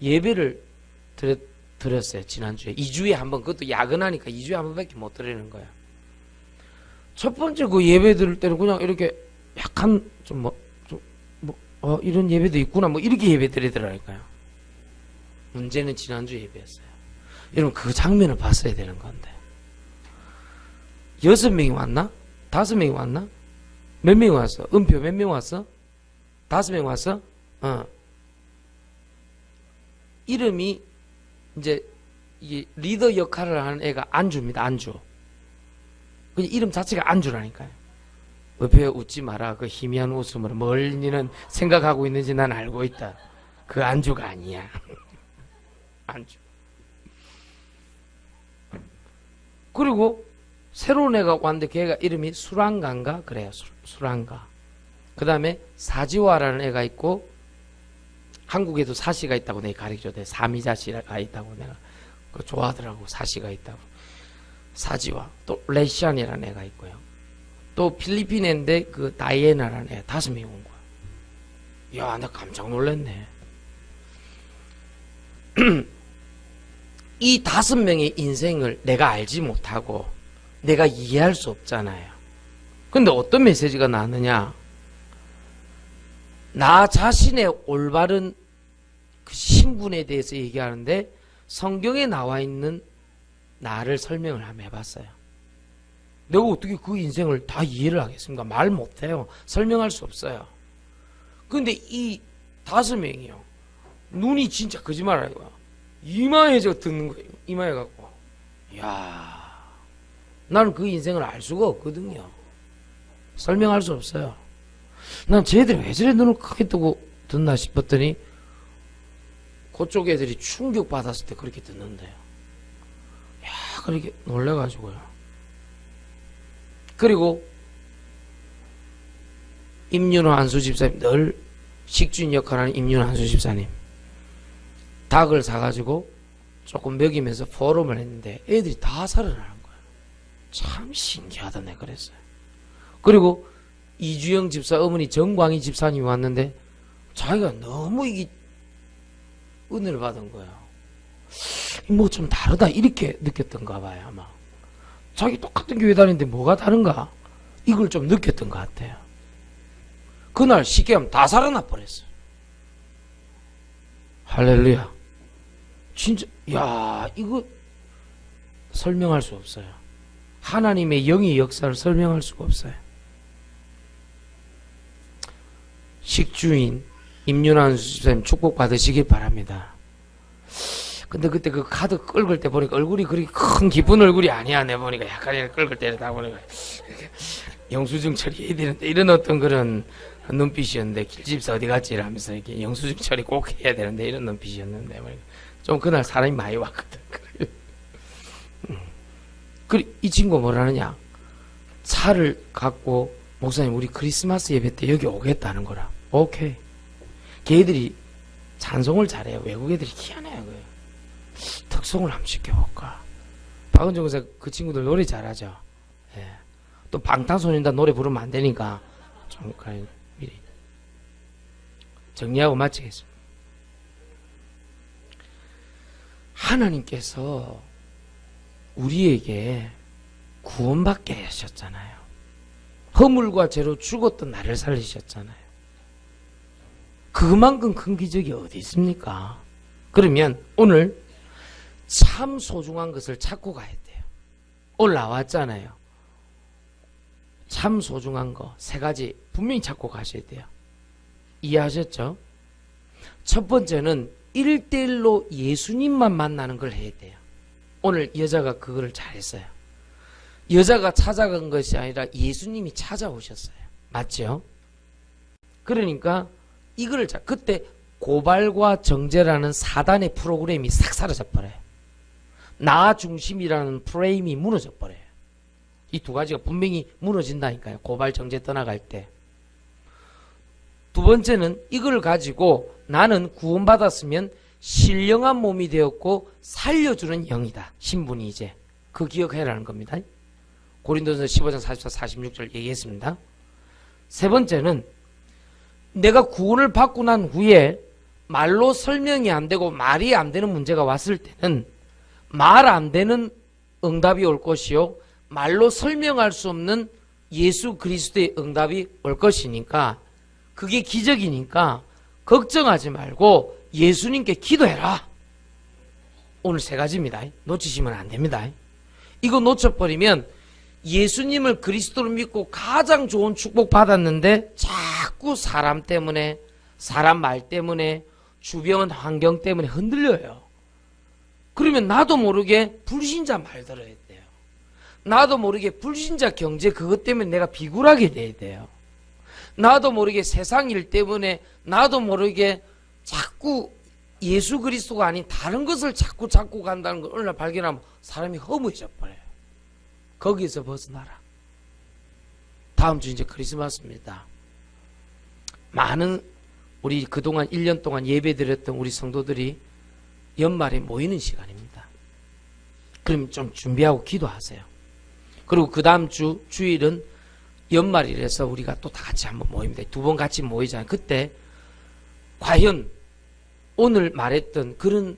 예배를 드렸어요. 지난주에 2주에 한 번. 그것도 야근하니까 2주에 한 번밖에 못 드리는 거야. 첫 번째 그 예배 드릴 때는 그냥 이렇게 약간 이런 예배도 있구나 이렇게 예배 드리더라니까요. 문제는 지난주 예배였어요. 여러분 그 장면을 봤어야 되는 건데, 6명이 왔나? 5명이 왔나? 몇 명이 왔어? 은표 몇 명 왔어? 5명 왔어? 이름이 이제 이 리더 역할을 하는 애가 안주입니다. 안주. 그냥 이름 자체가 안주라니까요. 옆에 웃지 마라. 그 희미한 웃음으로 뭘 니는 생각하고 있는지 난 알고 있다. 그 안주가 아니야. 안주. 그리고 새로운 애가 왔는데 걔가 이름이 수랑가인가? 그래요. 수랑가. 그 다음에 사지와라는 애가 있고, 한국에도 사시가 있다고 내가 가르쳐줘야 돼. 사미자시가 있다고 내가 그거 좋아하더라고. 사시가 있다고. 사지와. 또 레시안이라는 애가 있고요. 또 필리핀인데 그 다이애나라는 애 5명이 온 거야. 야, 나 깜짝 놀랐네. 이 5명의 인생을 내가 알지 못하고 내가 이해할 수 없잖아요. 근데 어떤 메시지가 나느냐? 나 자신의 올바른 그 신분에 대해서 얘기하는데, 성경에 나와 있는 나를 설명을 한번 해봤어요. 내가 어떻게 그 인생을 다 이해를 하겠습니까? 말 못해요. 설명할 수 없어요. 근데 이 5명이요. 눈이 진짜 거짓말 아니고 이마에 듣는 거예요. 이마에 갖고. 이야, 나는 그 인생을 알 수가 없거든요. 설명할 수 없어요. 난 쟤들이 왜 저래 눈을 크게 뜨고 듣나 싶었더니, 그쪽 애들이 충격받았을 때 그렇게 듣는데요. 야, 그렇게 놀래가지고요. 그리고 임윤호 한수 집사님, 늘 식주인 역할을 하는 임윤호 한수 집사님, 닭을 사가지고 조금 먹이면서 포럼을 했는데 애들이 다 살아나는 거예요. 참 신기하다 내가 그랬어요. 그리고 이주영 집사 어머니 정광희 집사님이 왔는데 자기가 너무 이게 은혜를 받은 거예요. 뭐 좀 다르다 이렇게 느꼈던가 봐요. 아마 자기 똑같은 교회 다니는데 뭐가 다른가 이걸 좀 느꼈던 것 같아요. 그날 쉽게 하면 다 살아나 버렸어요. 할렐루야. 진짜 야, 이거 설명할 수 없어요. 하나님의 영의 역사를 설명할 수가 없어요. 식주인 임윤환 수집사님 축복 받으시길 바랍니다. 근데 그때 그 카드 긁을 때 보니까 얼굴이 그렇게 큰 기쁜 얼굴이 아니야. 내 보니까 약간 이렇게 긁을 때다 보니까 영수증 처리해야 되는데 이런 어떤 그런 눈빛이었는데, 길집사 어디 갔지 이러면서 이렇게 영수증 처리 꼭 해야 되는데 이런 눈빛이었는데 좀 그날 사람이 많이 왔거든. 이 친구가 뭐라느냐, 차를 갖고 목사님 우리 크리스마스 예배 때 여기 오겠다는 거라. 오케이. 걔들이 찬송을 잘해요. 외국 애들이 희한해요. 특성을 한번 시켜볼까. 박은정 의사 그 친구들 노래 잘하죠. 예. 또 방탄소년단 노래 부르면 안 되니까 정확하게 미리 정리하고 마치겠습니다. 하나님께서 우리에게 구원받게 하셨잖아요. 허물과 죄로 죽었던 나를 살리셨잖아요. 그만큼 큰 기적이 어디 있습니까? 그러면 오늘 참 소중한 것을 찾고 가야 돼요. 오늘 나왔잖아요. 참 소중한 거 세 가지 분명히 찾고 가셔야 돼요. 이해하셨죠? 첫 번째는 1대1로 예수님만 만나는 걸 해야 돼요. 오늘 여자가 그거를 잘했어요. 여자가 찾아간 것이 아니라 예수님이 찾아오셨어요. 맞죠? 그러니까 이거를 그때 고발과 정죄라는 사단의 프로그램이 싹 사라져 버려요. 나 중심이라는 프레임이 무너져 버려요. 이 두 가지가 분명히 무너진다니까요. 고발 정죄 떠나갈 때. 두 번째는 이걸 가지고 나는 구원받았으면 신령한 몸이 되었고 살려주는 영이다. 신분이 이제. 그 기억해라는 겁니다. 고린도전서 15장 44, 46절 얘기했습니다. 세 번째는 내가 구원을 받고 난 후에 말로 설명이 안 되고 말이 안 되는 문제가 왔을 때는 말 안 되는 응답이 올 것이요 말로 설명할 수 없는 예수 그리스도의 응답이 올 것이니까 그게 기적이니까 걱정하지 말고 예수님께 기도해라. 오늘 세 가지입니다. 놓치시면 안 됩니다. 이거 놓쳐버리면 예수님을 그리스도로 믿고 가장 좋은 축복 받았는데 자꾸 사람 때문에 사람 말 때문에 주변 환경 때문에 흔들려요. 그러면 나도 모르게 불신자 말 들어야 돼요. 나도 모르게 불신자 경제 그것 때문에 내가 비굴하게 돼야 돼요. 나도 모르게 세상 일 때문에 나도 모르게 자꾸 예수 그리스도가 아닌 다른 것을 자꾸 잡고 간다는 걸 어느 날 발견하면 사람이 허무해져 버려요. 거기에서 벗어나라. 다음 주 이제 크리스마스입니다. 많은 우리 그동안 1년 동안 예배드렸던 우리 성도들이 연말에 모이는 시간입니다. 그럼 좀 준비하고 기도하세요. 그리고 그 다음 주 주일은 연말이라서 우리가 또 다 같이 한번 모입니다. 두 번 같이 모이잖아요. 그때 과연 오늘 말했던 그런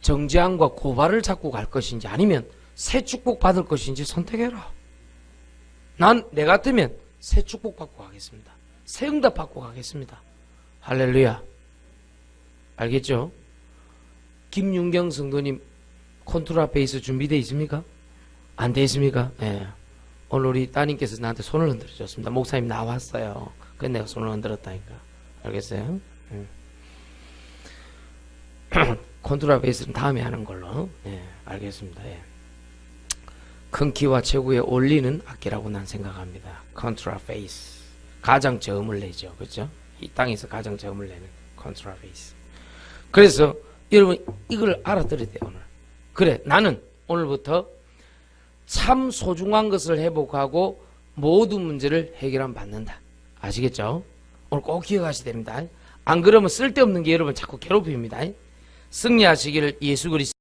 정죄함과 고발을 잡고 갈 것인지 아니면 새 축복 받을 것인지 선택해라. 내 같으면 새 축복 받고 가겠습니다. 새 응답 받고 가겠습니다. 할렐루야. 알겠죠? 김윤경 성도님 컨트롤 베이스 준비되어 있습니까? 안 되어 있습니까? 네. 오늘 우리 따님께서 나한테 손을 흔들어 줬습니다. 목사님 나왔어요. 그래서 내가 손을 흔들었다니까. 알겠어요? 컨트롤 베이스는 다음에 하는 걸로. 네, 알겠습니다. 예. 큰 키와 체구에 올리는 악기라고 난 생각합니다. 컨트롤 베이스. 가장 저음을 내죠. 그렇죠? 이 땅에서 가장 저음을 내는 컨트롤 베이스. 그래서 여러분 이걸 알아들어야 돼요. 오늘. 그래 나는 오늘부터 참 소중한 것을 회복하고 모든 문제를 해결하면 받는다. 아시겠죠? 오늘 꼭 기억하셔야 됩니다. 안 그러면 쓸데없는 게 여러분 자꾸 괴롭힙니다. 승리하시기를 예수 그리스도